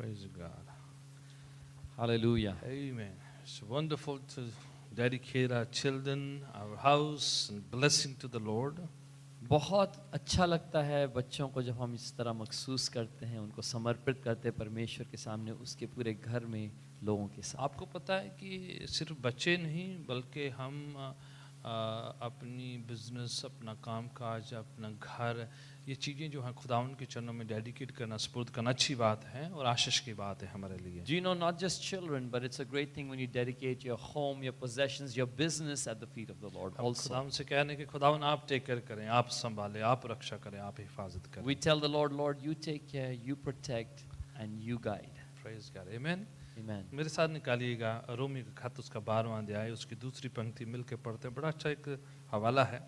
Praise God. Hallelujah. Amen. It's wonderful to dedicate our children, our house, and blessing to the Lord. बहुत अच्छा लगता है बच्चों को जब हम इस तरह महसूस करते हैं, उनको समर्पित करते हैं परमेश्वर के सामने, उसके पूरे घर में लोगों के साथ। आपको पता है कि सिर्फ बच्चे नहीं बल्कि हम अपनी बिजनेस, अपना कामकाज, अपना घर, ये चीज़ें जो हैं खुदावंद के चरणों में डेडिकेट करना, सुपुर्द करना अच्छी बात है और आशीष की बात है हमारे लिए। Do you know, not just children, but it's a great thing when you dedicate your home, your possessions, your business at the feet of the Lord हम also. खुदावंद से कहने कि खुदावंद आप टेक केयर करें, आप संभालें, आप रक्षा करें, आप हिफाजत करें। We tell the Lord, Lord, you take care, you protect, and you guide. Praise God. Amen. Amen. मेरे साथ निकालिएगा रोमी का खत, उसका 12वां अध्याय, उसकी दूसरी पंक्ति मिलके पढ़ते हैं। बड़ा अच्छा एक हवाला है।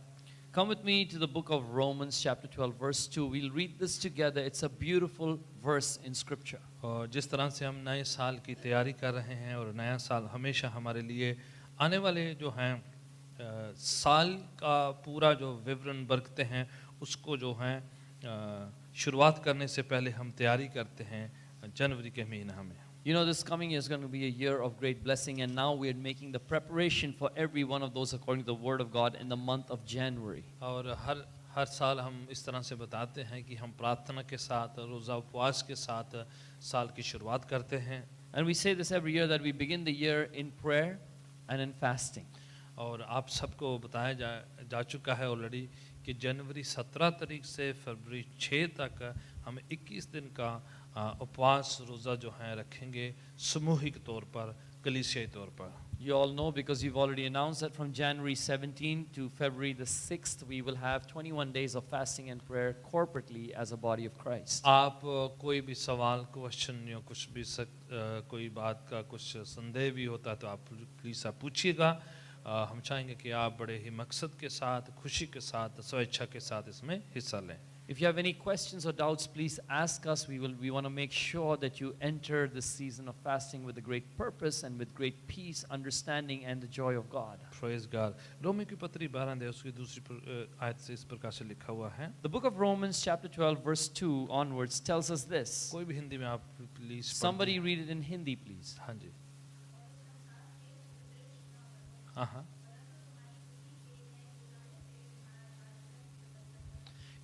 Come with me to the book of Romans chapter 12 verse 2. We'll read this together. It's a beautiful verse in scripture. और जिस तरह से हम नए साल की तैयारी कर रहे हैं और नया साल हमेशा हमारे लिए आने वाले जो हैं साल का पूरा जो विवरण बरतते हैं, उसको जो हैं शुरुआत करने से पहले हम तैयारी करते हैं जनवरी के महीना में। You know, this coming year is going to be a year of great blessing, and now we are making the preparation for every one of those according to the word of God in the month of January. और हर साल हम इस तरह से बताते हैं कि हम प्रार्थना के साथ, रोज़ा उपवास के साथ साल की शुरुआत करते हैं। And we say this every year that we begin the year in prayer and in fasting. और आप सबको बताया जा चुका है ऑलरेडी कि जनवरी 17 तारीख से फरवरी 6 तक हम 21 दिन का उपवास रोज़ा जो है रखेंगे सामूहिक तौर पर, कलीसियाई तौर पर। You all know because you've already announced that from January 17 to February the 6th we will have 21 days of fasting and prayer corporately as a body of Christ. आप कोई भी सवाल, क्वेश्चन या कुछ भी कोई बात का कुछ संदेह भी होता है तो आप प्लीज़ आप पूछिएगा। हम चाहेंगे कि आप बड़े ही मकसद के साथ, खुशी के साथ, स्वेच्छा के साथ इसमें हिस्सा लें। If you have any questions or doubts, please ask us. We want to make sure that you enter this season of fasting with a great purpose and with great peace, understanding, and the joy of God. Praise God. रोमी की पत्री 12 अध्याय उसकी दूसरी आयत से इस प्रकार से लिखा हुआ है। The book of Romans chapter 12 verse 2 onwards tells us this. कोई भी हिंदी में आप please Somebody read it in Hindi, please. हाँ जी। हाँ।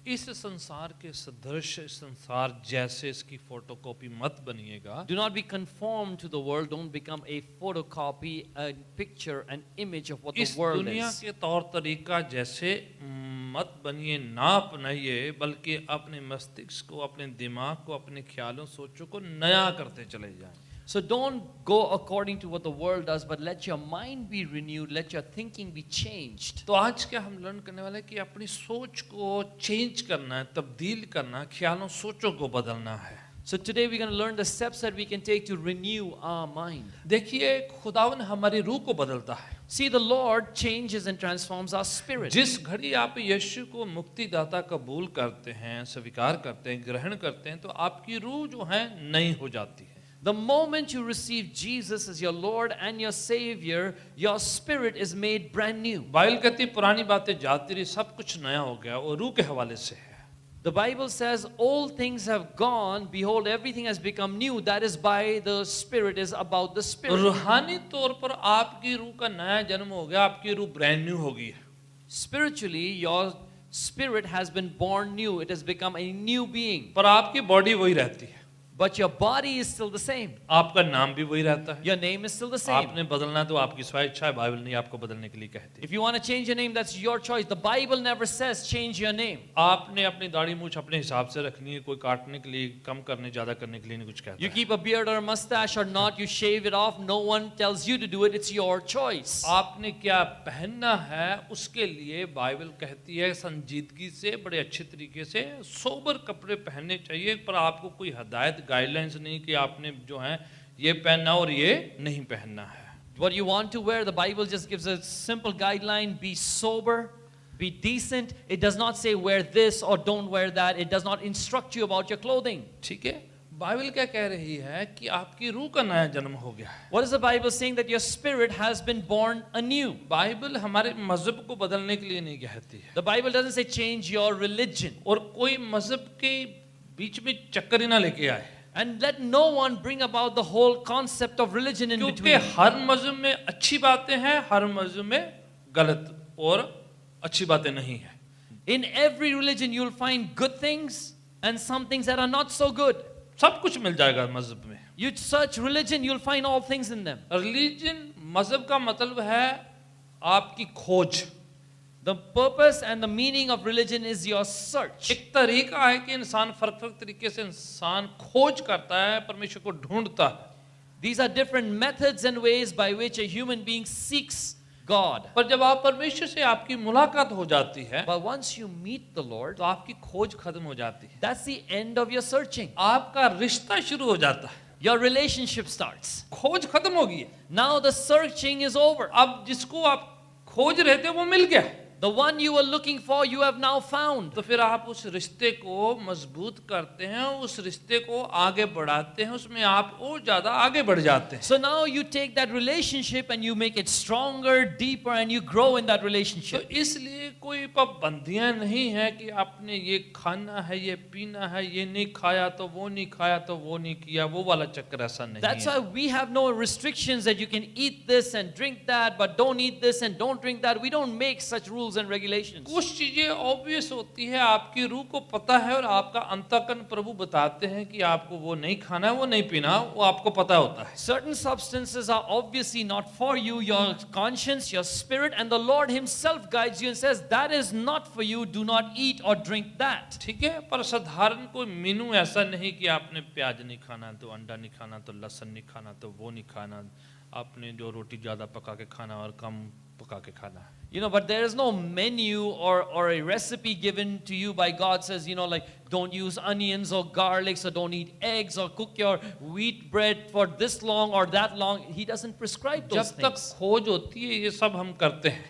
इस संसार के सदृश, संसार जैसे इसकी फोटोकॉपी मत बनिएगा। Do not be conformed to the world. Don't become a photocopy, a picture, an image of what the इस world दुनिया is. के तौर तरीका जैसे मत बनिए, ना अपनाइए, बल्कि अपने मस्तिष्क को, अपने दिमाग को, अपने ख्यालों, सोचों को नया करते चले जाएं। So don't go according to what the world does, but let your mind be renewed, let your thinking be changed. तो आज क्या हम लर्न करने वाले हैं कि अपनी सोच को चेंज करना है, तब्दील करना है, ख्यालों, सोचों को बदलना है। So today we're going to learn the steps that we can take to renew our mind. देखिए खुदावन हमारी रूह को बदलता है। See, the Lord changes and transforms our spirit. जिस घड़ी आप यीशु को मुक्तिदाता कबूल करते हैं, स्वीकार करते हैं, ग्रहण करते हैं, तो आपकी रूह जो है नई हो जाती है। The moment you receive Jesus as your Lord and your Savior, your spirit is made brand new. Bible कहती है पुरानी बातें जाती रही, सब कुछ नया हो गया, और रूह के हवाले से है। The Bible says, all things have gone, behold, everything has become new. That is by the Spirit, is about the Spirit. रूहानी तौर पर आपकी रूह का नया जन्म हो गया, आपकी रूह ब्रांड न्यू हो गई है। Spiritually, your spirit has been born new. It has become a new being. पर आपकी बॉडी वही रहती है। But your body is still the same. आपका नाम भी वही रहता है। Your name is still the same. आपने बदलना तो आपकी स्वेच्छा है, बाइबल नहीं आपको बदलने के लिए कहती। If you want to change your name, that's your choice. The Bible never says change your name. आपने अपनी दाढ़ी मूछ अपने हिसाब से रखनी है, कोई काटने के लिए, कम करने, ज्यादा करने के लिए नहीं कुछ कहता You है। keep a beard or a mustache or not, you shave it off. No one tells you to do it. It's your choice. आपने क्या पहनना है उसके लिए बाइबल कहती है संजीदगी से, बड़े अच्छे तरीके से सोबर कपड़े पहनने चाहिए, पर आपको कोई हदायत, गाइडलाइंस नहीं कि आपने जो है ये पहनना और ये नहीं पहनना है। What you want to wear, the Bible just gives a simple guideline. Be sober, be decent. It does not say wear this or don't wear that. It does not instruct you about your clothing. ठीक है, Bible क्या कह रही है कि आपकी रूह का नया जन्म हो गया है। What is the Bible saying? That your spirit has been born anew. Bible हमारे मजहब को बदलने के लिए नहीं कहती है। The Bible doesn't say change your religion. और कोई मजहब के बीच में चक्कर ही ना लेके आए। And let no one bring about the whole concept of religion in क्योंकि between. हर मजहब में अच्छी बातें हैं, हर मजहब में गलत और अच्छी बातें नहीं है. In every religion you'll find good things and some things that are not so good. सब कुछ मिल जाएगा मजहब में. You search religion, you'll find all things in them. Religion मजहब का मतलब है आपकी खोज. The purpose and the meaning of religion is your search. एक तरीका है कि इंसान फर्क फर्क तरीके से इंसान खोज करता है, परमेश्वर को ढूंढता है. These are different methods and ways by which a human being seeks God. पर जब आप परमेश्वर से आपकी मुलाकात हो जाती है But once you meet the Lord, तो आपकी खोज खत्म हो जाती है. that's the end of your searching. आपका रिश्ता शुरू हो जाता है. Your relationship starts. खोज खत्म हो गई है. Now the searching is over. अब जिसको आप खोज रहे थे वो मिल गया. The one you were looking for, you have now found. तो फिर आप उस रिश्ते को मजबूत करते हैं, उस रिश्ते को आगे बढ़ाते हैं, उसमें आप और ज्यादा आगे बढ़ जाते हैं. So now you take that relationship and you make it stronger, deeper, and you grow in that तो relationship. इसलिए कोई पाबंदियां नहीं है कि आपने ये खाना है, ये पीना है, ये नहीं खाया तो वो नहीं खाया तो वो नहीं किया, वो वाला चक्कर ऐसा नहीं That's है. why we have no restrictions that you can eat this and drink that, but don't eat this and don't drink that. We don't make such rules and regulations. कुछ चीजें ऑब्वियस होती है, आपकी रूह को पता है और आपका अंतःकरण प्रभु बताते हैं कि आपको वो नहीं खाना है, वो नहीं पीना, वो आपको पता होता है. Certain substances are obviously not for you, your conscience, your spirit, and the Lord Himself guides you and says, that is not for you, do not eat or drink that. ठीक है, पर साधारण कोई मेनू ऐसा नहीं कि आपने प्याज नहीं खाना तो अंडा नहीं खाना तो लहसुन नहीं खाना तो वो नहीं खाना, आपने जो रोटी ज्यादा पका के खाना और कम पका के खाना. You know, but there is no menu or a recipe given to you by God says, you know, like don't use onions or garlic, so don't eat eggs or cook your wheat bread for this long or that long. He doesn't prescribe those जब तक things. खोज होती है ये सब हम करते हैं.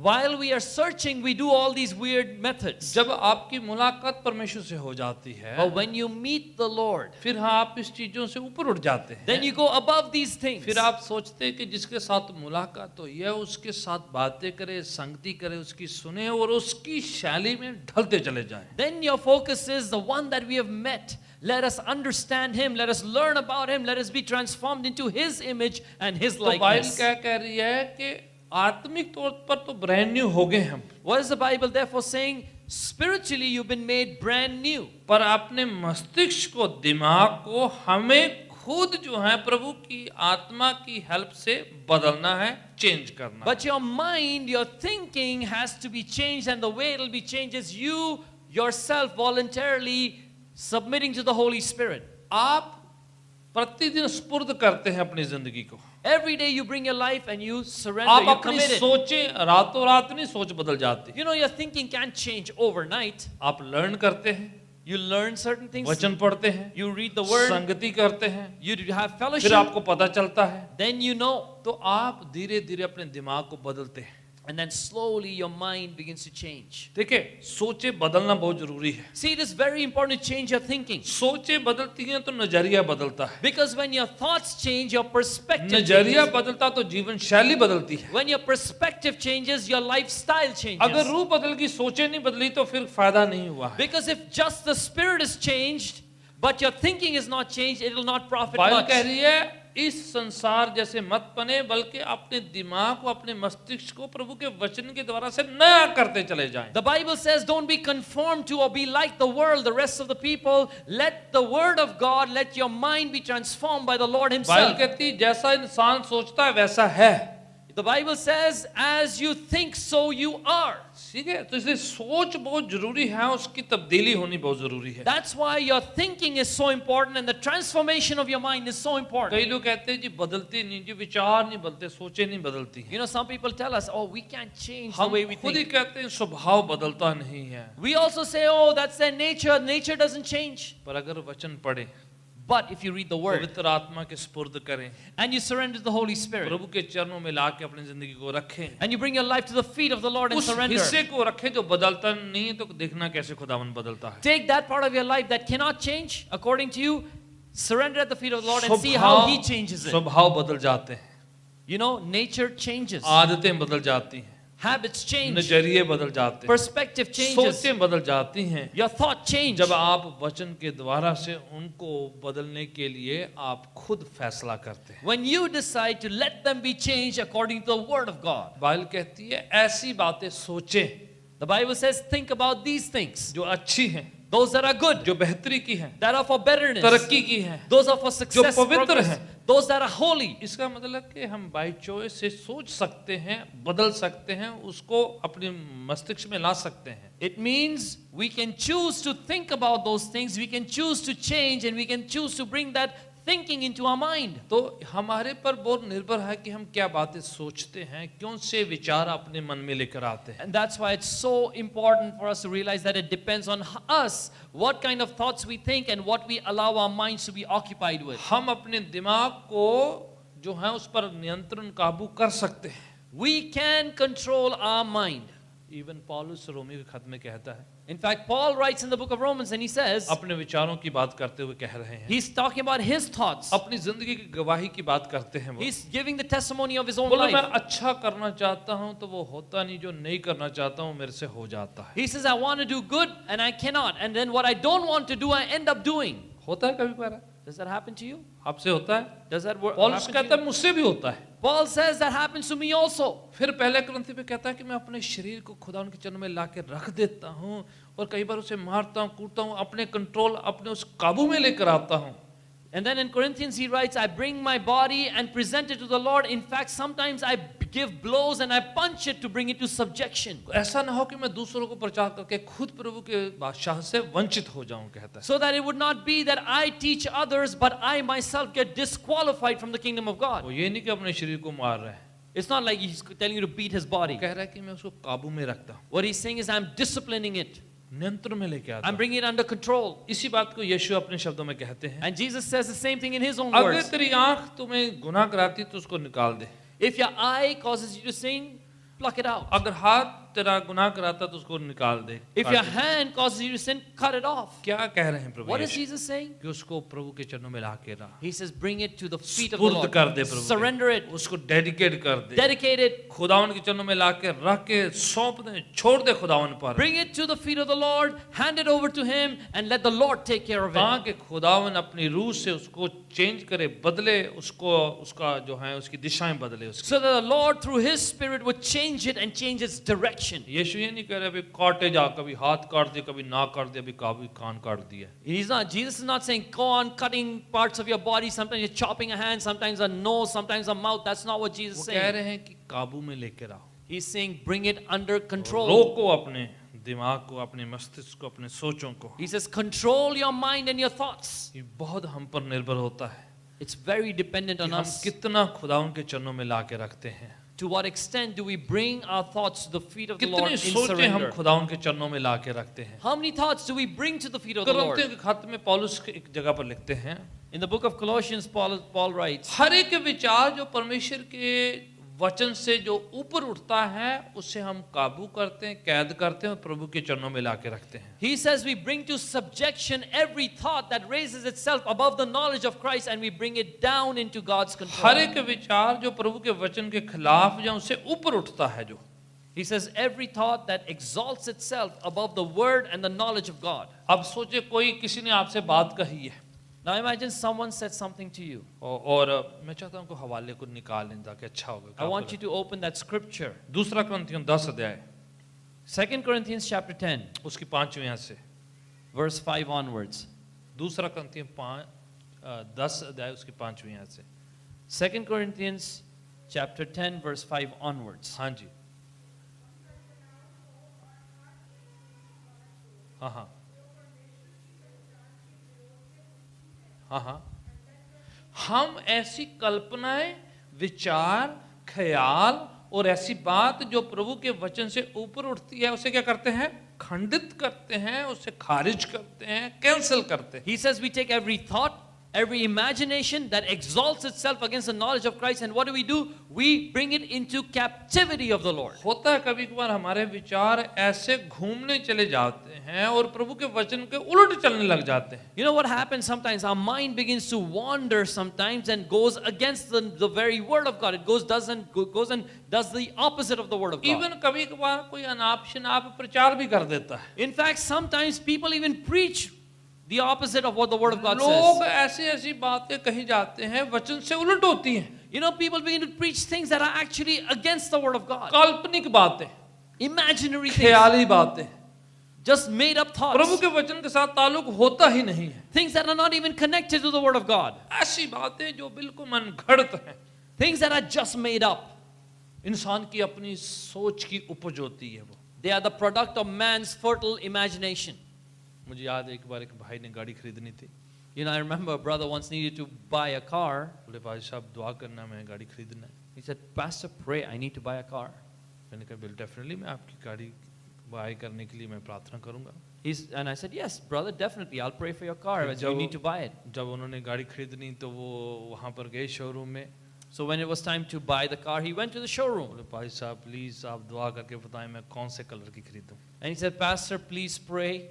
While we are searching, we do all these weird methods. जब आपकी मुलाकात परमेश्वर से हो जाती है, But when you meet the Lord, फिर हाँ आप इस चीजों से ऊपर उठ जाते हैं. then you go above these things. फिर आप सोचते हैं कि जिसके साथ मुलाकात हो या उसके साथ बातें करें, संगति करें, उसकी सुने और उसकी शैली में ढलते चले जाएं. Then your focus is the one that we have met. Let us understand Him. Let us learn about Him. Let us be transformed into His image and His तो बाइबल likeness. क्या कह रही है कि आत्मिक तौर पर तो ब्रांड न्यू हो गए हम, What is the Bible therefore saying? Spiritually, you've been made brand new. पर अपने मस्तिष्क को, दिमाग को हमें खुद जो है प्रभु की आत्मा की हेल्प से बदलना है, चेंज करना. But your mind, your thinking has to be changed, and the way it'll be changed is you yourself voluntarily submitting to the Holy Spirit. आप प्रतिदिन स्पुर्द करते हैं अपनी जिंदगी को. Every day you bring your life and you surrender, आप you अपनी commit it. सोचें रातों रात नहीं सोच बदल जाती. You know, your thinking can't change overnight. आप लर्न करते हैं, You learn certain things. वचन पढ़ते हैं, You read the word. संगति करते हैं, You have फिर fellowship. आपको पता चलता है, Then you know. तो आप धीरे धीरे अपने दिमाग को बदलते हैं. And then slowly your mind begins to change. देखिए, सोचें बदलना बहुत जरूरी है. See, it is very important to change your thinking. सोचें बदलती हैं तो नजरिया बदलता है. Because when your thoughts change, your perspective नजरिया changes. बदलता तो जीवन शैली बदलती है. When your perspective changes, your lifestyle changes. अगर रूह बदल गई, सोचें नहीं बदली तो फिर फायदा नहीं हुआ है. Because if just the spirit is changed, but your thinking is not changed, it will not profit Bible much. कह रही है इस संसार जैसे मत बने, बल्कि अपने दिमाग को, अपने मस्तिष्क को प्रभु के वचन के द्वारा से नया करते चले जाएं. The Bible says, don't be conformed to or be like the world, the rest of the people. Let the word of God, let your mind be transformed by the Lord Bible Himself. कहती है जैसा इंसान सोचता है वैसा है. The Bible says, as you think, so you are. ठीक है, तो इसलिए सोच बहुत जरूरी है, उसकी तब्दीली होनी बहुत जरूरी है. That's why your thinking is so important and the transformation of your mind is so important. कई लोग कहते हैं जी बदलते नहीं, जी विचार नहीं बदलते, सोचे नहीं बदलती. You know, some people tell us, oh, we can't change the हम way we खुद ही think. कहते हैं स्वभाव बदलता नहीं है. We also say, oh, that's their nature. Nature doesn't change. पर अगर वचन पढ़े, But if you read the word पवित्र आत्मा के स्पुर्द करें, and you surrender to the Holy Spirit प्रभु के चरणों में लाके अपनी जिंदगी को रखें, and you bring your life to the feet of the Lord and उस surrender, हिस्से को रखें जो बदलता नहीं है, तो देखना कैसे खुदावन बदलता है. take that part of your life that cannot change according to you, surrender at the feet of the Lord and see how He changes it. स्वभाव बदल जाते हैं, You know, nature changes. आदतें बदल जाती हैं, Habits change. नजरिए बदल जाते हैं, Perspective changes. सोचें बदल जाती हैं। Your thought change. जब आप वचन के द्वारा से उनको बदलने के लिए आप खुद फैसला करते हैं। When you decide to let them be changed according to the word of God. Bible कहती है ऐसी बातें सोचें The Bible says, think about these things. जो अच्छी हैं, Those that are good. जो बेहतरी की हैं, That are for betterness. तरक्की की हैं, Those are for success. जो पवित्र progress. हैं। Those that are holy. इसका मतलब कि हम बाय चॉइस से सोच सकते हैं, बदल सकते हैं, उसको अपने मस्तिष्क में ला सकते हैं। It means we can choose to think about those things. We can choose to change and we can choose to bring that thinking into our mind. तो हमारे पर बहुत निर्भर है कि हम क्या बातें सोचते हैं, कौन से विचार अपने मन में लेकर आते हैं। And that's why it's so important for us to realize that it depends on us what kind of thoughts we think and what we allow our minds to be occupied with. हम अपने दिमाग को जो है उस पर नियंत्रण काबू कर सकते हैं। We can control our mind. Even पौलुस रोमी के खत में कहता है, In fact, Paul writes in the book of Romans and he says, अपने विचारों की बात करते हुए कह रहे हैं, he's talking about his thoughts. अपनी जिंदगी की गवाही की बात करते हैं। वो He's giving the testimony of his own बोले मैं life. अच्छा करना चाहता हूं तो वो होता नहीं, जो नहीं करना चाहता हूं मेरे से हो जाता है। He says, I want to do good and I cannot. And then what I don't want to do, I end up doing. होता है कभी कभार, Does that happen to you? आपसे होता है। Does that work? पौलुस happen कहता to है you? मुझसे भी होता है। Paul says that happens to me also. फिर पहले कुरिन्थी पे कहता है कि मैं अपने शरीर को खुदा उनके चरणों में लाके रख देता हूँ और कई बार उसे मारता हूँ, कूटता हूँ, अपने कंट्रोल, अपने उस काबू में लेकर आता हूँ। And then in Corinthians he writes, I bring my body and present it to the Lord. In fact, sometimes I give blows and I punch it to bring it to subjection. ऐसा ना हो कि मैं दूसरों को प्रचार करके खुद प्रभु के बादशाह से वंचित हो जाऊं, कहता है। So that it would not be that I teach others, but I myself get disqualified from the kingdom of God. वो ये नहीं कि अपने शरीर को मार रहा है, It's not like he's telling you to beat his body. कह रहा है कि मैं उसको काबू में रखता हूँ, What he's saying is I'm disciplining it. नियंत्रण में लेके आता I'm हूँ। bringing it under control. इसी बात को यीशु अपने शब्दों में कहते हैं, And Jesus says the same thing in his own अगर words. तेरी आंख तुम्हें गुनाह कराती तो उसको निकाल दे, If your eye causes you to sin, pluck it out. अगर हाथ तेरा गुनाह कराता तो उसको निकाल दे। If your hand causes you to sin, cut it off. क्या कह रहे हैं प्रभु What is Yeshu? Jesus saying? कि उसको प्रभु के चरणों में ला के रख, He says, bring it to the feet of the सुपुर्द Lord. कर दे प्रभु के। Surrender it. उसको डेडिकेट कर दे, Dedicate it. खुदावन के चरणों में ला के रख के सौंप दे, छोड़ दे खुदावन पर, Bring it to the feet of the Lord. Hand it over to Him and let the Lord take care of it. ताकि खुदावन अपनी रूह से उसको चेंज करे, बदले उसको, उसका जो है उसकी दिशाएं बदले उसकी। So that the Lord through His Spirit would change it and change its direction. यीशु ये नहीं कह रहे अभी काटे जा, कभी हाथ काट दिया, कभी नाक काट दिया, कभी कान काट दिया। He's not, Jesus is not saying go on cutting parts of your body. Sometimes you're chopping a hand, sometimes a nose, sometimes a mouth. That's not what Jesus वो is कह saying. रहे हैं कि काबू में लेके रहो, He's saying bring it under control. रोको अपने दिमाग को, अपने मस्तिष्क को, अपने सोचों को। He says control your mind and your thoughts. ये बहुत हम पर निर्भर होता है It's very dependent कि on हम us. कितना खुदावन के चरणों में ला के रखते हैं, To what extent do we bring our thoughts to the feet of the Lord कितनी in सोचें हम surrender? खुदावन के चरणों में ला के रखते हैं। How many thoughts do we bring to the feet of the Lord? कुरिन्थियों के खत में पौलुस एक जगह पर लिखते हैं, In the book of Colossians, Paul writes, हर एक विचार जो परमेश्वर के वचन से जो ऊपर उठता है उसे हम काबू करते हैं, कैद करते हैं और प्रभु के चरणों में ला के रखते हैं। he says we bring to subjection every thought that raises itself above the knowledge of Christ and we bring it down into God's her control. एक विचार जो प्रभु के वचन के खिलाफ या उससे ऊपर उठता है, जो He says every thought that exalts itself above the word and the knowledge of God. अब सोचे कोई किसी ने आपसे बात कही है Now imagine someone said something to you. और मैं चाहता हूँ कि हवाले को निकाल लें ताकि अच्छा होगा। I want you to open that scripture. दूसरा कुरिन्थियों 10 अध्याय 2 Corinthians chapter 10, उसकी 5वीं आयत से, verse 5 onwards. दूसरा कुरिन्थियों 10 अध्याय उसकी 5वीं आयत से। 2 Corinthians chapter 10, verse 5 onwards. हाँ जी, हाँ हाँ हाँ हाँ, हम ऐसी कल्पनाएं, विचार, ख्याल और ऐसी बात जो प्रभु के वचन से ऊपर उठती है उसे क्या करते हैं? खंडित करते हैं, उसे खारिज करते हैं, कैंसिल करते हैं। He says we take every thought, every imagination that exalts itself against the knowledge of Christ. And what do? We bring it into captivity of the Lord. होता है कभी कभार हमारे विचार ऐसे घूमने चले जाते हैं और प्रभु के वचन के उलट चलने लग जाते हैं. You know what happens sometimes? Our mind begins to wander sometimes and goes against the very word of God. It goes and does the opposite of the word of God. Even कभी कभार कोई अनाप शनाप प्रचार भी कर देता है. In fact, sometimes people even preach the opposite of what the word of God लोग says. ऐसी ऐसी बातें कही जाते हैं वचन से उलट होती हैं. You know, people begin to preach things that are actually against the word of God. काल्पनिक बातें, Imaginary things, ख्याली बातें, just made up प्रभु thoughts, के वचन के साथ ताल्लुक होता ही नहीं है. things that are not even connected to the word of God, ऐसी बातें जो बिल्कुल मन घड़त हैं, things that are just made up. इंसान की अपनी सोच की उपज होती है वो. They are the product of man's fertile imagination. मुझे याद है एक बार एक भाई ने गाड़ी खरीदनी थी. You know, I remember a brother once needed to buy a car. बोले भाई साहब दुआ करना, मैं गाड़ी खरीदना है. He said, Pastor, pray, I need to buy a car. मैंने कहा बिल डेफिनेटली मैं आपकी गाड़ी बाय करने के लिए मैं प्रार्थना करूंगा. And I said, yes, brother, definitely, I'll pray for your car. As you need to buy it. जब उन्होंने गाड़ी खरीदनी तो वो वहाँ पर गए शोरूम में. So when it was time to buy the car, he went to the showroom. बोले भाई साहब प्लीज आप दुआ करके बताएं मैं कौन से कलर की खरीदूं. And he said, Pastor, please pray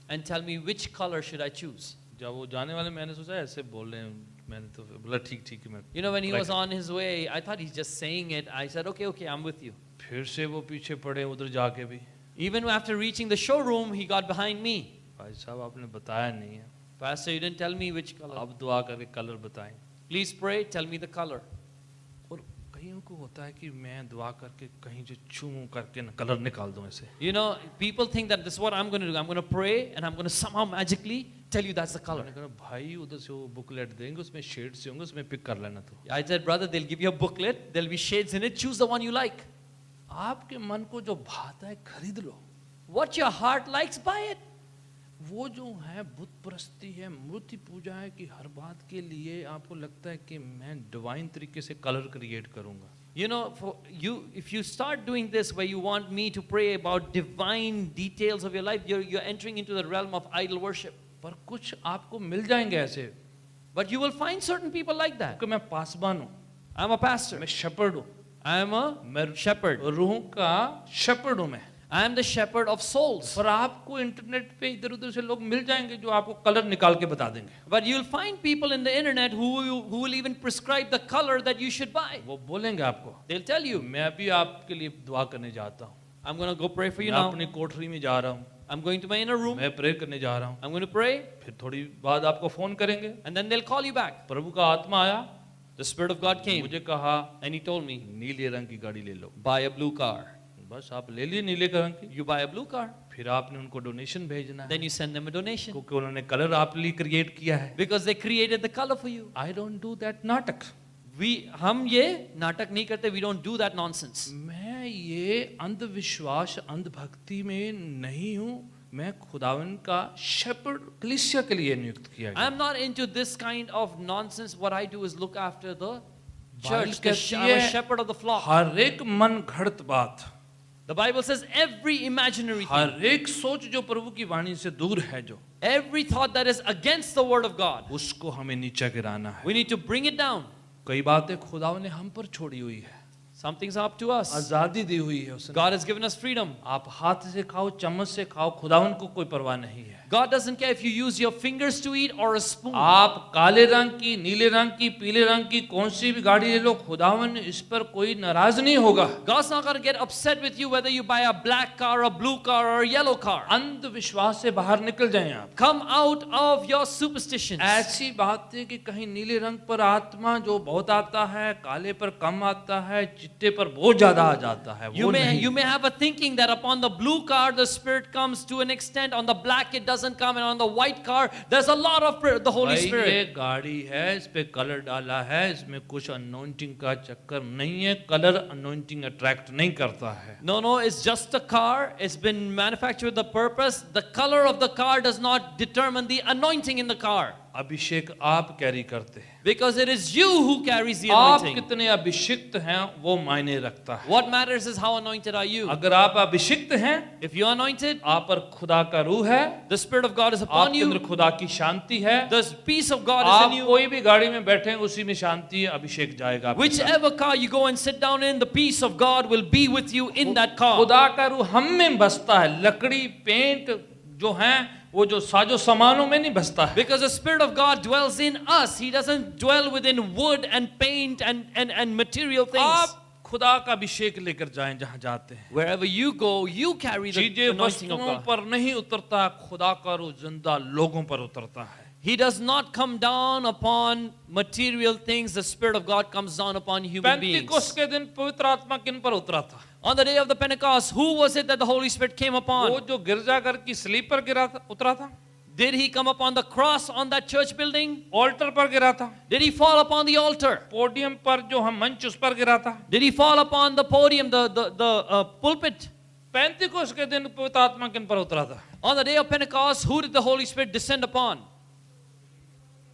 and tell me which color should I choose. जब वो जाने वाले मैंने सोचा ऐसे बोल रहे हैं, मैंने तो बोला ठीक ठीक है मैं. You know, when he was on his way, I thought he's just saying it. I said, okay, I'm with you. फिर से वो पीछे पड़े उधर जाके भी. Even after reaching the showroom, he got behind me. भाई साहब आपने बताया नहीं है. Pastor, you didn't tell me which color. आप दुआ करके कलर बताएं. Please pray, tell me the color. और कईयों को होता है कि मैं दुआ करके कहीं जो चूम करके न कलर निकाल दूं ऐसे. You know, people think that this is what I'm going to do. I'm going to pray and I'm going to somehow magically tell you that's the color. मैंने कहा भाई उधर से वो बुकलेट देंगे उसमें शेड्स होंगे उसमें पिक कर लेना तू. I said, brother, they'll give you a booklet. There'll be shades in it. Choose the one you like. आपके मन को जो भाता है खरीद लो. What your heart likes, buy it. वो जो है बुत परस्ती है, मूर्ति पूजा है कि हर बात के लिए आपको लगता है कि मैं डिवाइन तरीके से कलर क्रिएट करूंगा. You know, for you, if you start doing this where you want me to pray about divine details of your life, you're entering into the realm of idol worship. पर कुछ आपको मिल जाएंगे ऐसे. But you will find certain people like that. कि मैं पासबान हूँ, I'm a pastor. मैं shepherd हूँ, I am a shepherd. रूह का शेपर्ड हूँ मैं. I am the shepherd of souls. पर आपको इंटरनेट पे इधर उधर से लोग मिल जाएंगे जो आपको कलर निकाल के बता देंगे. But you'll find people in the internet who will even prescribe the color that you should buy. वो बोलेंगे आपको. They'll tell you, मैं भी आपके लिए दुआ करने जाता हूँ. I'm going to go pray for you मैं now. अपनी कोठरी में जा रहा हूँ. I'm going to my inner room. मैं प्रे करने जा रहा हूँ. I'm going to pray. फिर थोड़ी बाद आपको फोन करेंगे. And then they'll call you back. प्रभु का आत्मा आया. The Spirit of God came. मुझे कहा And he told me, नीले रंग की गाड़ी ले लो. buy a blue car. बस आप ले लिए नीले रंग की. You buy a blue car. फिर आपने उनको डोनेशन भेजना है. Then you send them a donation. क्योंकि उन्होंने कलर आप लिए क्रिएट किया है. Because they created the color for you. I don't do that नाटक. हम ये नाटक नहीं करते. We don't do that nonsense. मैं ये अंधविश्वास अंधभक्ति में नहीं हूँ. मैं खुदावन का शेपर्ड कलीसिया के लिए नियुक्त किया गया. I'm not into this kind of nonsense. What I do is look after the church. कहती I'm a है, shepherd of the flock. हर एक मन घड़त बात, The Bible says every imaginary thing, हर एक सोच जो प्रभु की वाणी से दूर है, जो every thought that is against the word of God, उसको हमें नीचे गिराना है. we need to bring it down. कई बातें खुदावन ने हम पर छोड़ी हुई है. Some things are up to us. आजादी दी हुई है उसने. God has given us freedom. आप हाथ से खाओ, चम्मच से खाओ, खुदावन को कोई परवाह नहीं है. God doesn't care if you use your fingers to eat or a spoon. आप काले रंग की, नीले रंग की, पीले रंग की कौन सी भी गाड़ी ले लो, खुदावन इस पर कोई नाराज नहीं होगा. God's not going to get upset with you whether you buy a black car, a blue car, or a yellow car. अंधविश्वास से बाहर निकल जाएं आप. Come out of your superstitions. ऐसी बात है कि कहीं नीले रंग पर आत्मा जो बहुत आता है, काले पर कम आता है, चिट्टे पर बहुत ज्यादा आ जाता है. You may have a thinking that upon the blue car the Spirit comes to an extent, on the black it doesn't come, and on the white car there's a lot of the Holy Spirit. ये गाड़ी है, इस पे colour डाला है, इसमें कुछ anointing का चक्कर नहीं है. कलर अनॉइंटिंग अट्रैक्ट नहीं करता है. No, it's just a car. It's been manufactured with the purpose. The color of the car does not determine the anointing in the car. अभिषेक आप कैरी करते हैं। Because it is you who carries the आप anointing. कितने अभिषिक्त हैं वो मायने रखता है। What matters is how anointed are you. अगर आप अभिषिक्त हैं, If you are anointed, आप पर खुदा का रूह है, the Spirit of God is upon आपके अंदर you, खुदा की शांति है, the peace of God is आप in you. कोई भी गाड़ी में बैठे हैं उसी में शांति है, अभिषेक जाएगा आपके साथ। Whichever car you go and sit down in, the peace of God will be with you in that car. खुदा का रूह हम में बसता है, लकड़ी पेंट जो हैं वो जो साजो सामानों में नहीं बसता है। Because the Spirit of God dwells in us. He doesn't dwell within wood and paint and material things. आप खुदा का अभिषेक लेकर जाएं जहां जाते हैं। Wherever you go, you carry the चीजें anointing of वस्तुओं God. पर नहीं उतरता, खुदा का रूह जिंदा लोगों पर उतरता है। He does not come down upon material things. The Spirit of God comes down upon human beings. पेंतिकोस्त के दिन पवित्र आत्मा किन पर उतरा था? On the day of the Pentecost, who was it that the Holy Spirit came वो upon? जो गिरजाघर की स्लीप पर उतरा था, Did he come upon the cross on that church building? Altar पर गिरा था, Did he fall upon the altar? Podium पर जो हम मंच उस पर गिरा था। Did he fall upon the podium, the pulpit? पेंतिकोस्त के दिन पवित्र आत्मा किन पर उतरा था? On the day of Pentecost, who did the Holy Spirit descend upon?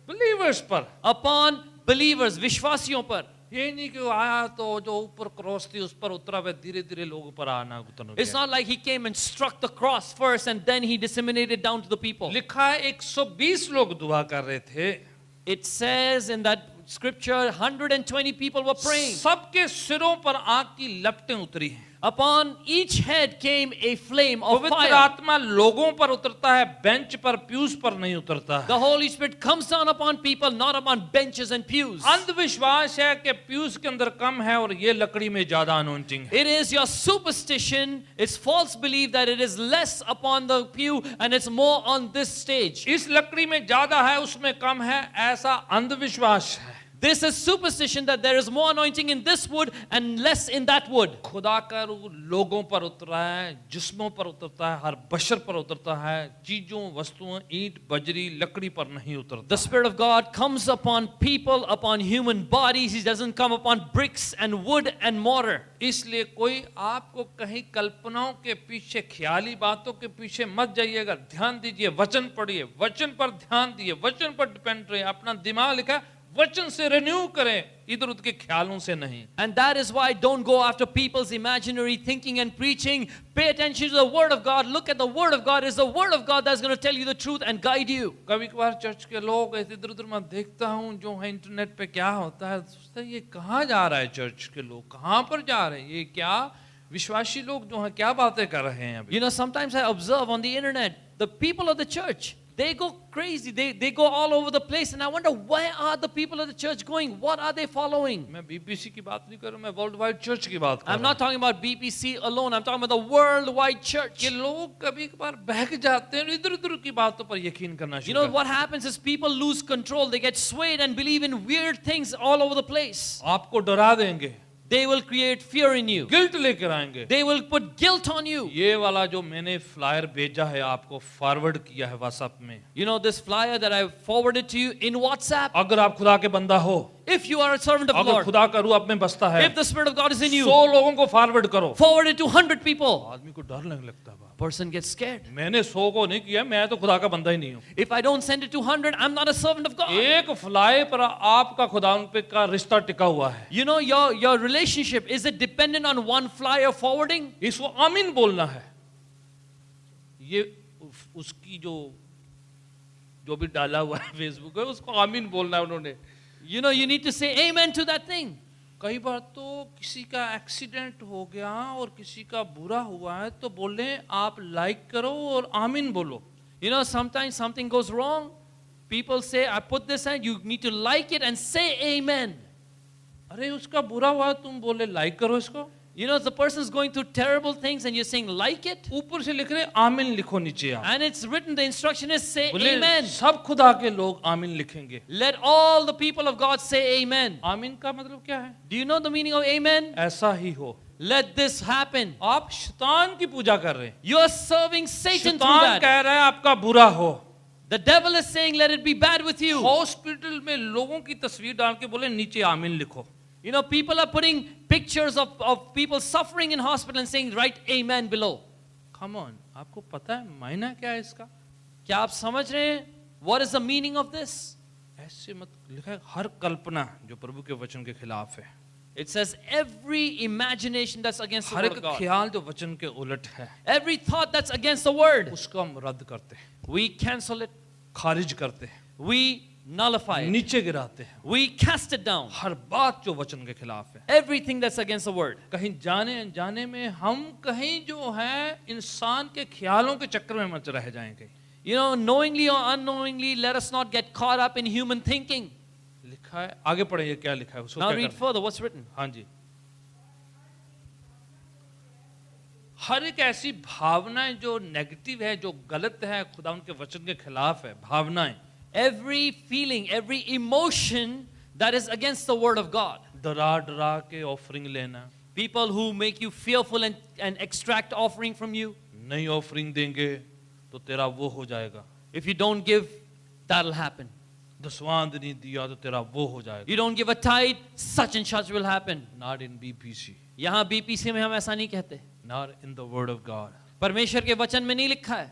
Believers पर। Upon believers, विश्वासियों पर. ये नहीं कि वो आया तो जो ऊपर क्रॉस थी उस पर उतरा, वे धीरे धीरे लोगों पर आना उतरना। It's not like he came and struck the cross first and then he disseminated down to the people. लिखा है 120 लोग दुआ कर रहे थे। It says in that scripture 120 people were praying. सबके सिरों पर आग की लपटें उतरी हैं। Upon each head came a flame of पवित्र fire. आत्मा लोगों पर उतरता है, बेंच पर प्यूज पर नहीं उतरता है। The Holy Spirit comes down upon people, not upon benches and pews. अंधविश्वास है कि प्यूज के अंदर कम है और ये लकड़ी में ज्यादा अनॉइंटिंग है। It is your superstition, it's false belief that it is less upon the pew and it's more on this stage. इस लकड़ी में ज्यादा है उसमें कम है, ऐसा अंधविश्वास है। This is superstition that there is more anointing in this wood and less in that wood. खुदा का रूह लोगों पर उतरा है, जिस्मों पर उतरता है, हर बशर पर उतरता है, चीजों वस्तुओं ईंट बजरी लकड़ी पर नहीं उतरता। The Spirit of God comes upon people, upon human bodies. He doesn't come upon bricks and wood and mortar. इसलिए कोई आपको कहीं कल्पनाओं के पीछे, ख्याली बातों के पीछे मत जाइएगा। ध्यान दीजिए, वचन पढ़िए, वचन पर ध्यान दिए, वचन पर डिपेंड रहिए। अपना दिमाग लिखा वचन से रिन्यू करें, इधर उधर के ख्यालों से नहीं। And that is why don't go after people's imaginary thinking and preaching. Pay attention to the Word of God. Look at the Word of God. It's the Word of God that's going to tell you the truth and guide you. कभी कभार church के लोग ऐसे इधर उधर मैं देखता हूँ जो है इंटरनेट पे क्या होता है, सोचता है ये कहाँ जा रहा है, चर्च के लोग कहाँ पर जा रहे हैं, ये क्या विश्वासी लोग जो हैं क्या बातें कर रहे हैं अभी। You know, sometimes I observe on the internet, the people of the church, they go crazy. They go all over the place and I wonder, where are the people of the church going? What are they following? मैं BPC की बात नहीं कर रहा, मैं world wide church की बात कर I'm रहा not talking about BPC alone. I'm talking about the worldwide church. कि लोग कभी कभार बहक जाते हैं, इधर उधर की बातों पर यकीन करना You शुरू know करते what happens is people lose control. They get swayed and believe in weird things all over the place. हैं। आपको डरा देंगे, They will create fear in you. Guilt लेकर आएंगे। They will put guilt on you. ये वाला जो मैंने फ्लायर भेजा है आपको फॉरवर्ड किया है व्हाट्सएप में, You know this flyer that I forwarded to you in WhatsApp? अगर आप खुदा के बंदा हो, If you are a servant of the अगर Lord, खुदा का रूह आप में बसता है, if the Spirit of God is in you, 100 लोगों को फॉरवर्ड करो। forward it to 100 people. आदमी को डर लगने लगता है, बाप, Person gets scared. मैंने 100 को नहीं किया, मैं तो खुदा का बंदा ही नहीं हूँ। If I don't send it to 100, I'm not a servant of God. एक फ्लाई पर आपका खुदा पे का रिश्ता टिका हुआ है। You know, your relationship, is it dependent on one flyer forwarding? इसको आमीन बोलना है। ये उसकी जो भी डाला हुआ है फेसबुक पे, उसको आमीन बोलना है उन्होंने। You know, you need to say amen to that thing. कई बार तो किसी का एक्सीडेंट हो गया और किसी का बुरा हुआ है तो बोले आप लाइक करो और आमीन बोलो। You know, sometimes something goes wrong. People say, I put this and you need to like it and say amen. अरे उसका बुरा हुआ है, तुम बोले लाइक करो इसको। You know, the person is going through terrible things and you're saying like it. ऊपर से लिख रहे आमीन लिखो नीचे आप। And it's written, the instruction is say बोले amen. सब खुदा के लोग आमीन लिखेंगे। Let all the people of God say amen. आमीन का मतलब क्या है? Do you know the meaning of amen? ऐसा ही हो। Let this happen. आप शैतान की पूजा कर रहे हैं। You are serving Satan through शैतान that. कह रहा है आपका बुरा हो। The devil is saying, let it be bad with you. Hospital में लोगों की तस्वीर डाल के बोले नीचे आमीन लिखो। You know, people are putting pictures of people suffering in hospital and saying, write amen below. Come on, आपको पता है मायना क्या है इसका? क्या आप समझ रहे हैं What is the meaning of this? ऐसे मत लिखा है हर कल्पना जो प्रभु के वचन के खिलाफ है, It says every imagination that's against the her word एक of God, ख्याल जो वचन के उलट है, every thought that's against the word, उसको हम रद्द करते हैं, we cancel it, खारिज करते हैं, we nullify it, नीचे गिराते हैं। we cast it down. हर बात जो वचन के खिलाफ है, Everything that's against the word. कहीं जाने अनजाने में हम कहीं जो है इंसान के ख्यालों के चक्कर में मच रह जाएंगे। You know, knowingly or unknowingly, let us not get caught up in human thinking. लिखा है, आगे पढ़े ये क्या लिखा है उसको Now क्या read करना है? further what's written. हाँ जी, हर एक ऐसी भावनाएं जो नेगेटिव है, जो गलत है, खुदा उनके वचन के खिलाफ है, भावनाएं, Every feeling, every emotion that is against the word of God. डरा डरा के ऑफरिंग लेना, People who make you fearful and extract offering from you. नहीं ऑफरिंग देंगे तो तेरा वो हो जाएगा, If you don't give, that'll happen. दसवांद नहीं दिया तो तेरा वो हो जाएगा। You don't give a tithe, such and such will happen. Not in BPC, यहाँ BPC में हम ऐसा नहीं कहते. not in the word of God, परमेश्वर के वचन में नहीं लिखा है.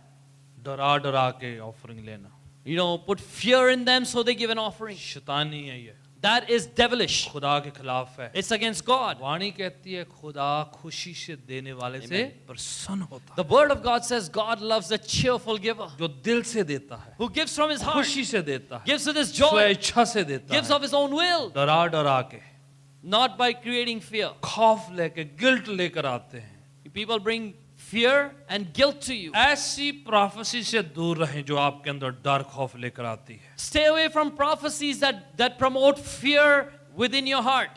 डरा डरा के ऑफरिंग लेना, You know, put fear in them so they give an offering. शैतानी है ये, That is devilish. खुदा के खिलाफ है। It's against God. वाणी कहती है खुदा खुशी से देने वाले से प्रसन्न होता The word of God says God loves a cheerful giver है, जो दिल से देता है, who gives from his heart, खुशी से देता है, gives with his joy, स्वेच्छा से देता gives है, of his own will, डरा डरा के, not by creating fear. खौफ लेके, गिल्ट लेकर आते हैं। People bring fear and guilt to you. ऐसी प्रोफेसी से दूर रहें जो आपके अंदर डर खौफ लेकर आती है। Stay away from prophecies that promote fear within your heart.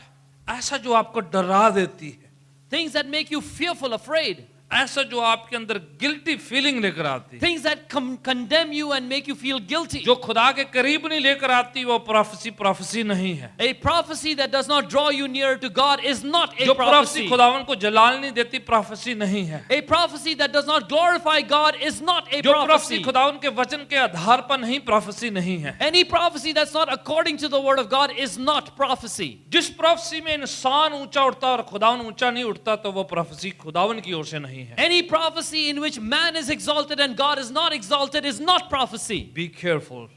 ऐसा जो आपको डरा देती है, Things that make you fearful, afraid. ऐसा जो आपके अंदर गिल्टी फीलिंग लेकर आती है, Things that condemn you and make you feel guilty. जो खुदा के करीब नहीं लेकर आती, वो प्रोफेसी नहीं है। A prophecy that does not draw you nearer to God is not a जो प्रोफेसी prophecy. खुदावन को जलाल नहीं देती, प्रोफेसी नहीं है। A prophecy that does not glorify God is not a जो प्रोफेसी prophecy. खुदावन के वचन के आधार पर नहीं, प्रोफेसी नहीं है। Any prophecy that's not according to the word of God is not prophecy. जिस प्रोफेसी में इंसान ऊंचा उठता और खुदावन ऊंचा नहीं उठता, तो वो प्रोफेसी खुदावन की ओर से नहीं है। Any prophecy in which man is exalted and God is not exalted is not prophecy. Be careful,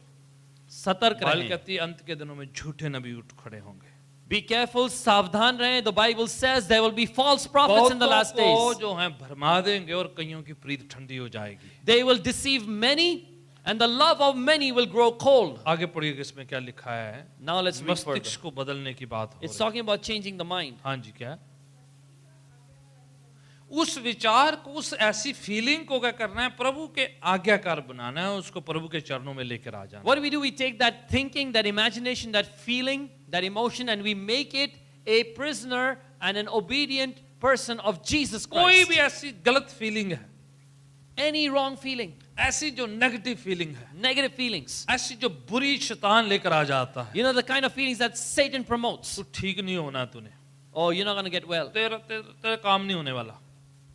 सतर्क बाइबल रहें. कहती है अंत के दिनों में झूठे नबी उठ खड़े होंगे। Be careful, सावधान रहें. The Bible says there will be false prophets in the last बहुतों को days. जो हैं भरमा देंगे और कईयों की प्रीत ठंडी हो जाएगी। They will deceive many and the love of many will grow cold. आगे पढ़िए कि इसमें क्या लिखा है। Now let's read further. मस्तिष्क को बदलने की बात हो It's रही है। talking about changing the mind. हाँ जी, क्या उस विचार को, उस ऐसी फीलिंग को क्या करना है, प्रभु के आज्ञाकार बनाना है, उसको प्रभु के चरणों में लेकर आ जाना। What do? We take that thinking, that imagination, that feeling, that emotion, and we make it a prisoner and an obedient person of Jesus कोई Christ. भी ऐसी गलत फीलिंग है, Any wrong feeling, ऐसी जो नेगेटिव फीलिंग है, negative feelings, ऐसी जो बुरी शैतान लेकर आ जाता है, you know, the kind of feelings that Satan promotes. तू ठीक नहीं होना, तूने Oh, you're not going to get well. तेरा काम नहीं होने वाला,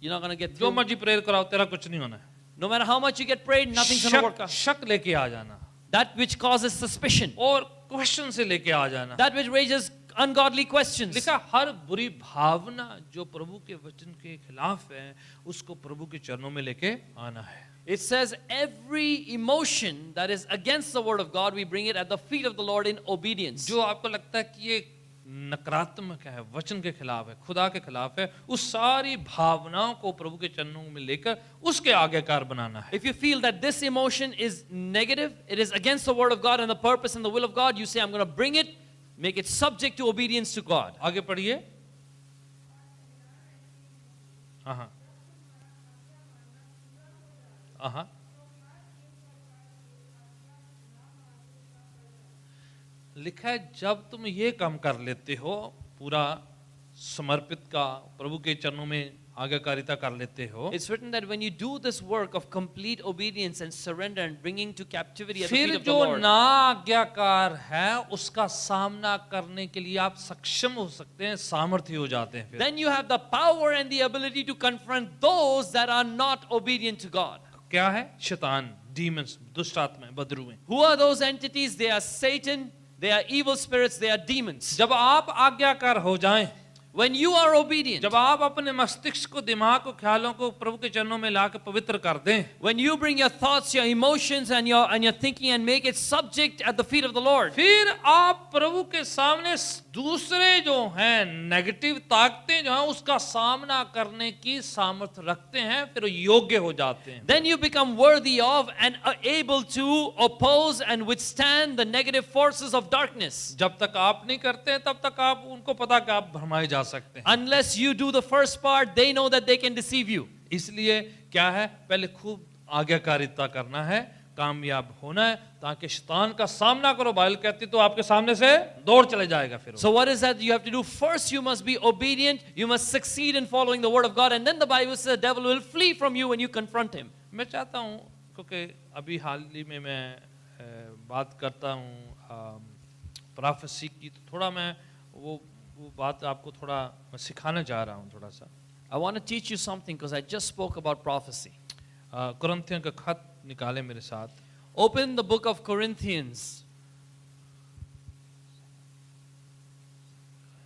You're not going to get जो through. मर्जी प्रेयर कराओ, तेरा कुछ नहीं होना है। No matter how much you get prayed, nothing's going to work out. शक लेके आ जाना, That which causes suspicion, और क्वेश्चन से लेके आ जाना। that which raises ungodly questions. लिखा हर बुरी भावना जो प्रभु के वचन के खिलाफ है, उसको प्रभु के चरणों में लेके आना है। It says every emotion that is against the word of God, we bring it at the feet of the Lord in obedience. जो आपको लगता है कि ये नकारात्मक है, वचन के खिलाफ है, खुदा के खिलाफ है, उस सारी भावनाओं को प्रभु के चरणों में लेकर उसके आज्ञाकार बनाना है। If you feel that this emotion is negative, it is against the word of God and the purpose and the will of God, you say, I'm going to bring it, make it subject to obedience to God. आगे पढ़िए। हाँ हाँ हाँ, लिखा है जब तुम ये काम कर लेते हो, पूरा समर्पित का प्रभु के चरणों में आज्ञाकारिता कर लेते हो, It's written that when you do this work of complete obedience and surrender and bringing to captivity at the फिर feet of the जो Lord, ना आज्ञाकार है उसका सामना करने के लिए आप सक्षम हो सकते हैं, सामर्थ्य हो जाते हैं। फिर then you have the power and the ability to confront those that are not obedient to God. क्या है? शैतान, डीमंस, दुष्ट आत्माएं, बदरूएं। Who are those entities? They are Satan, they are evil spirits, they are demons. जब आप आज्ञाकार हो जाएं, When you are obedient, जब आप अपने मस्तिष्क को, दिमाग को, ख्यालों को प्रभु के चरणों में लाकर पवित्र कर दें, when you bring your thoughts, your emotions, and your thinking and make it subject at the feet of the Lord, फिर आप प्रभु के सामने दूसरे जो हैं नेगेटिव ताकतें जो हैं उसका सामना करने की सामर्थ्य रखते हैं, फिर योग्य हो जाते हैं. then you become worthy of and are able to oppose and withstand the negative forces of darkness. जब तक आप नहीं करते हैं तब तक आप उनको पता कि आप भरमाए जा सकते हैं. Unless you do the first part, they know that they can deceive you. इसलिए क्या है, पहले खूब आज्ञाकारिता करना है, कामयाब होना है, ताकि शैतान का सामना करो. बाइबल कहती तो आपके सामने से दौड़ चले जाएगा. फिर So what is that you have to do? First you must be obedient, you must succeed in following the word of God, and then the Bible says the devil will flee from you when you confront him. मैं चाहता हूँ, क्योंकि अभी हाल ही में मैं बात करता हूँ प्रोफेसी की, तो थोड़ा मैं वो बात आपको थोड़ा मैं सिखाना चाह रहा हूँ थोड़ा सा. I want to teach you something because I just spoke about prophecy. कुरिन्थियों का खत निकाले मेरे साथ. Open the book of Corinthians.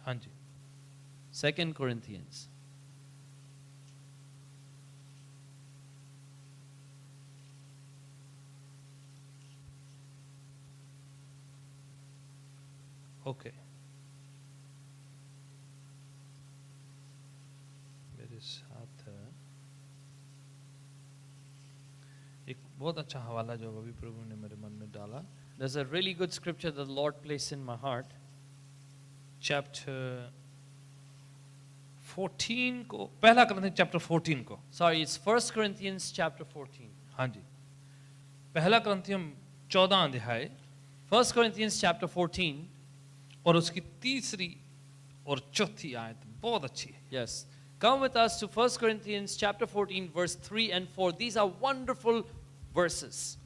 हाँ जी. 2 Corinthians. ओके. मेरे साथ एक बहुत अच्छा हवाला जो अभी प्रभु ने मेरे मन में डाला. There's a really good scripture that the Lord placed in my heart. Chapter 14 को, पहला करंथियों चैप्टर 14 को. Sorry, it's 1 Corinthians chapter 14. हाँ जी. पहला करंथियों 14 अध्याय 1 Corinthians chapter 14. और उसकी तीसरी और चौथी आयत बहुत अच्छी है. Yes. Come with us to 1 Corinthians chapter 14 verse 3 and 4. These are wonderful verses.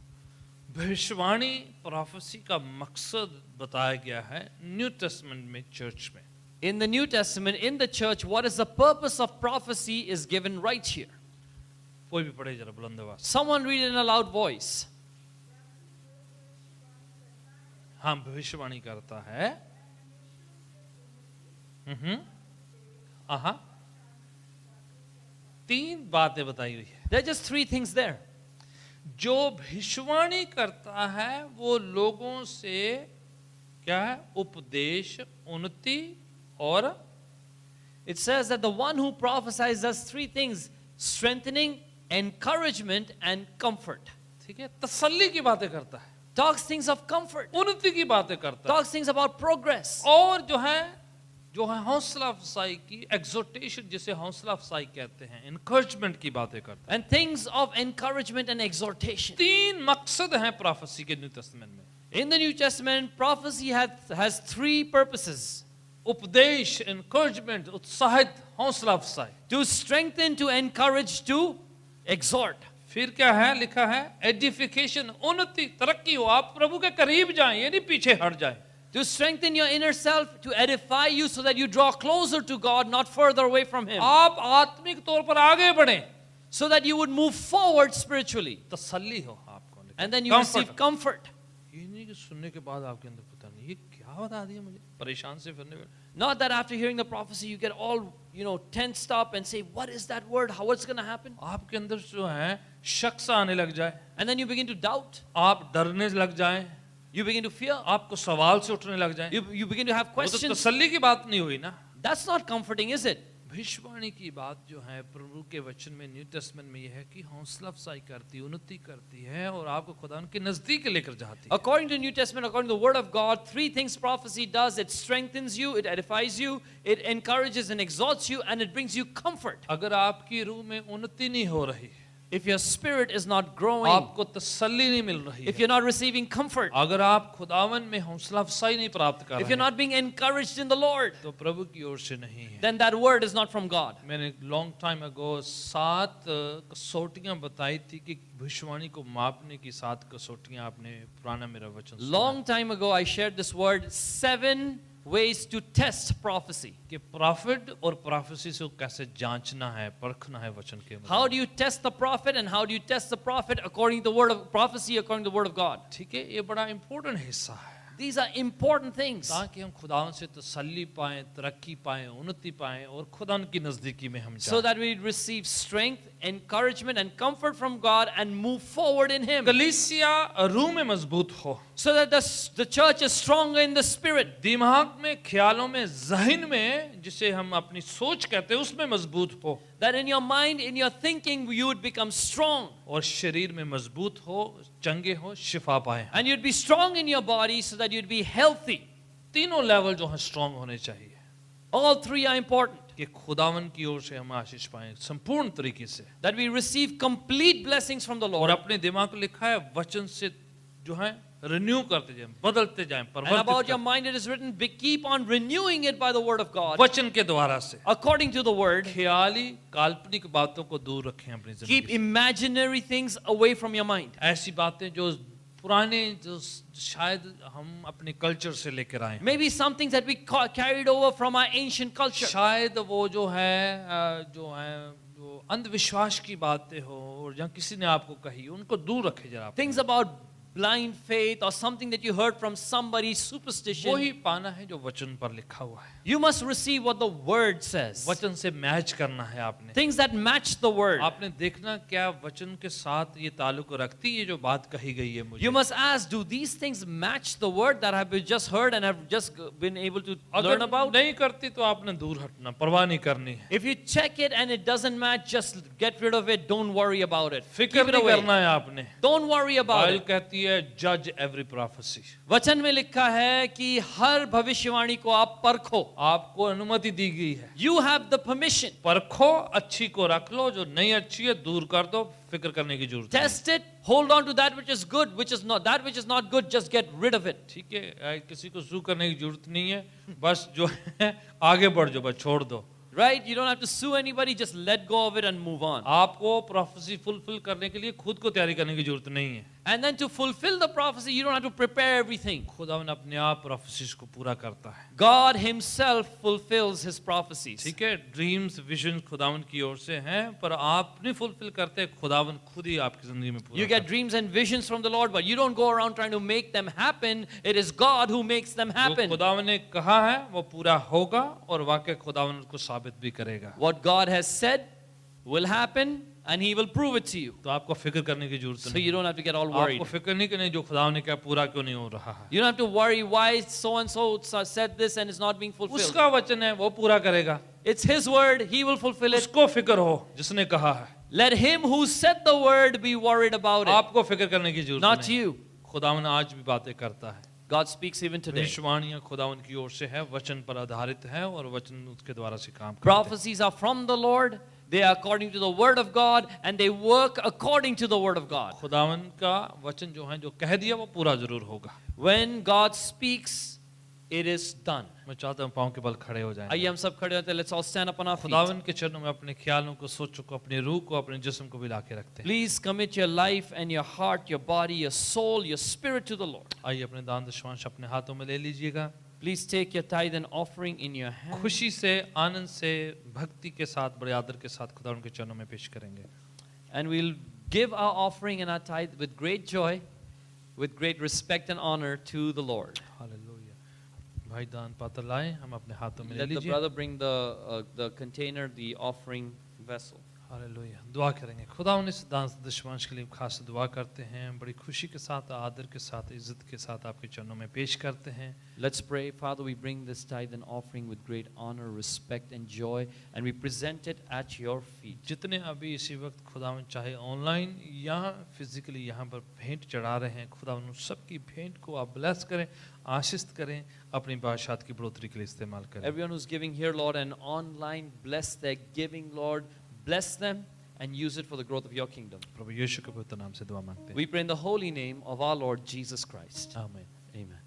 भविष्यवाणी प्रोफेसी का मकसद बताया गया है न्यू टेस्टमेंट में, चर्च में. In the New Testament, in the church, what is the purpose of prophecy is given right here. कोई भी पढ़े जरा बुलंद आवाज. Someone read it in a loud voice. हाँ, भविष्यवाणी करता है. तीन बातें बताई हुई है. There are just three things there. जो भविष्यवाणी करता है वो लोगों से क्या है, उपदेश, उन्नति और It says that the one who prophesies does three things: strengthening, encouragement, and comfort. ठीक है, तसल्ली की बातें करता है, Talks things of comfort. उन्नति की बातें करता है, Talks things about progress. और जो है हौसला अफजाई की, एक्सोर्टेशन जिसे हौसला अफजाई कहते हैं, इनकरेजमेंट की बातें करता है. And things of encouragement and exhortation. तीन मकसद हैं प्रोफेसी के न्यू टेस्टामेंट में. In the New Testament, prophecy has three purposes: उपदेश, इनकरेजमेंट, उत्साहित, हौसला अफजाई. to strengthen, to encourage, to exhort. फिर क्या है, लिखा है एडिफिकेशन, उन्नति, तरक्की हो, आप प्रभु के करीब जाएं, ये नहीं पीछे हट जाएं. To strengthen your inner self, to edify you so that you draw closer to God, not further away from Him. आप आत्मिक तौर पर आगे बढ़ें, So that you would move forward spiritually. तसल्ली हो आपको. And then you receive comfort. ये नहीं कि सुनने के बाद आपके अंदर पता नहीं ये क्या बता दिया मुझे, परेशान से फिरने में. Not that after hearing the prophecy you get all, tensed up and say, what is that word? What's going to happen? आपके अंदर जो है शक सा आने लग जाए, And then you begin to doubt. आप डरने लग जाएं, You begin to fear. आपको सवाल से उठने लग जाएं. You begin to have वो तो questions. तसल्ली की बात नहीं हुई ना. That's not comforting, is it? भविष्यवाणी की बात जो है प्रभु के वचन में, न्यू टेस्टामेंट में, यह है कि हौसला अफजाई करती है, उन्नति करती है और आपको खुदा के नजदीक लेकर जाती है. According to New Testament, according to the Word of God, three things prophecy does: it strengthens you, it edifies you, it encourages and exalts you, and it brings you comfort. अगर आपकी रूह में उन्नति नहीं हो रही, If your spirit is not growing, आपको तसल्ली नहीं मिल रही if है, you're not receiving comfort, अगर आप खुदावन में हौसला अफजाई नहीं प्राप्त कर if you're रहे हैं, not being encouraged in the Lord, तो प्रभु की ओर से नहीं है. then that word is not from God. मैंने लॉन्ग टाइम अगो 7 कसौटियां बताई थी कि भविष्यवाणी को मापने की 7 कसौटियां आपने पुराना मेरा वचन सुना Long time ago, I shared this word: 7 ways to test prophecy. कि प्रॉफिट और प्रोफेसी से कैसे जांचना है, परखना है वचन के मुताबिक. How do you test the prophet, and how do you test the prophet according to the word of prophecy, according to the word of God? ठीक है, ये बड़ा इंपॉर्टेंट हिस्सा है. These are important things ताकि हम खुदावन से तसल्ली पाएं, तरक्की पाएं, उन्नति पाएं और खुदावन की नजदीकी में हम so जाएं। that we receive strength, encouragement and comfort from God and move forward in Him. कलीसिया रूह में मजबूत हो, So that the church is stronger in the spirit. दिमाग में, ख्यालों में, ज़हन में, जिसे हम अपनी सोच कहते हैं, उसमें मजबूत हो, That in your mind, in your thinking, you would become strong. और शरीर में मजबूत हो, चंगे हो, शिफा पाए। And you'd be strong in your body so that you'd be healthy. तीनों लेवल जो है स्ट्रांग होने चाहिए All three are important. कि खुदावन की ओर से हम आशीष पाएं संपूर्ण तरीके से, That we receive complete blessings from the और Lord. अपने दिमाग को लिखा है वचन से जो है रिन्यू करते जाएं, बदलते जाएं, And परिवर्तित about your करें, mind it is written, keep on renewing it by the word of God. वचन के द्वारा से। According to the word, ख्याली काल्पनिक बातों को दूर रखें अपनी keep जिंदगी से। imaginary things away from your mind. ऐसी बातें जो पुराने, जो शायद हम अपने कल्चर से लेकर आए हैं, Maybe some things that we carried over from our ancient culture. शायद वो जो अंधविश्वास की बातें हो और या किसी ने आपको कही, उनको दूर रखे जरा आप। Things about blind faith or something that you heard from somebody's superstition. वही पाना है जो वचन पर लिखा हुआ है, You must receive what the word says. वचन से मैच करना है आपने। Things that match the word. आपने देखना क्या वचन के साथ ये ताल्लुक रखती है जो बात कही गई है मुझे। You must ask, do these things match the word that I have just heard and have just been able to learn अगर about? नहीं करती तो आपने दूर हटना, परवाह नहीं करनी है, If you check it and it doesn't match, just get rid of it. Don't worry about it. फिक्र Keep it नहीं away. करना है आपने। Don't worry about Bible it. कहती है जज एवरी प्रोफेसी, वचन में लिखा है कि हर भविष्यवाणी को आप परखो. आपको अनुमति दी गई है, You have the permission. परखो, अच्छी को रख लो, जो नहीं अच्छी है दूर कर दो, फिक्र करने की जरूरत नहीं। Test it. Hold on to that which is good, which is not that which is not good. Just get rid of it. ठीक है, किसी को सू करने की जरूरत नहीं है, बस जो है आगे बढ़ जाओ, बस छोड़ दो। Right? You don't have to sue anybody. Just let go of it and move on. आपको प्रोफेसी फुलफिल करने के लिए खुद को तैयारी करने की जरूरत नहीं है। And then to fulfill the prophecy, you don't have to prepare everything. खुदावन अपने आप प्रोफेसीज को पूरा करता है। God Himself fulfills His prophecies. ठीक है, ड्रीम्स विजन खुदावन की ओर से हैं, पर आप नहीं फुलफिल करते, खुदावन खुद ही आपकी जिंदगी में पूरा You get dreams and visions from the Lord, but you don't go around trying to make them happen. It is God who makes them जो happen. खुदावन ने कहा है वो पूरा होगा, और वाकई खुदावन उसको साबित भी करेगा। What God has said will happen, and He will prove it to you. तो आपको फिक्र करने की जरूरत So नहीं, you don't have to get all worried. आपको फिक्र नहीं करनी जो खुदावन ने क्या पूरा क्यों नहीं हो रहा है। You don't have to worry why so and so said this and it's not being fulfilled. उसका वचन है वो पूरा करेगा, It's His word, He will fulfill it. उसको फिक्र हो जिसने कहा है, Let him who said the word be worried about it, आपको फिक्र करने की जरूरत not नहीं। you. खुदावन आज भी बातें करता है, God speaks even today. भविष्यवाणियां खुदावन की ओर से है, वचन पर आधारित है और वचन उसके द्वारा से काम करते हैं। Prophecies are from the Lord. They are according to the word of God and they work according to the word of God. खुदावन का वचन जो है जो कह दिया वो पूरा जरूर होगा। When God speaks, it is done. मैं चाहता हूँ पाँव के बल खड़े हो आइए जाएं। हम सब खड़े होते हैं. Let's all stand up on our feet. खुदावन के चरणों में अपने ख्यालों को, सोचों को, अपने रूह को, अपने जिस्म को भी लाके रखते हैं। Please commit your life and your heart, your body, your soul, your spirit to the Lord. आइए अपने दान दशमांश अपने हाथों में ले लीजिएगा, Please take your tithe and offering in your hand. खुशी से, आनंद से, भक्ति के साथ, बड़े आदर के साथ खुदावन के चरणों में पेश करेंगे। And we'll give our offering and our tithe with great joy, with great respect and honor to the Lord. Hallelujah. भाई दान पात्र लाएं, हम अपने हाथों में ले Let the लीजिए। brother bring the container, the offering vessel. Hallelujah. दुआ करेंगे। खुदावन इस दान दशमांश के लिए खास दुआ करते हैं, बड़ी खुशी के साथ, आदर के साथ, इज्जत के साथ आपके चरणों में पेश करते हैं। Let's pray. Father, we bring this tithe and offering with great honor, respect and joy, and we present it at your feet. जितने अभी इसी वक्त खुदावन चाहे ऑनलाइन या फिजिकली यहाँ पर भेंट चढ़ा रहे हैं, खुदावन उन सबकी भेंट को आप ब्लेस करें, आशीष करें, अपनी बादशाहत की बढ़ोतरी के लिए इस्तेमाल करें। Everyone who's giving here, Lord, and online, bless their giving, Lord. Bless them and use it for the growth of your kingdom. प्रभु यीशु के पवित्र नाम से दुआ मांगते हैं। We pray in the holy name of our Lord Jesus Christ. आमीन। Amen.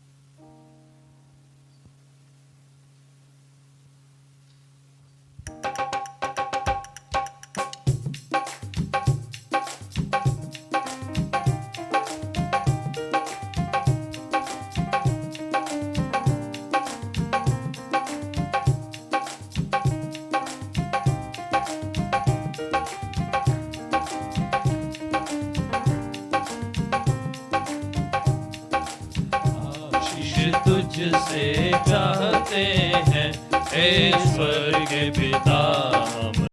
चाहते हैं, हे स्वर्ग के पिता हम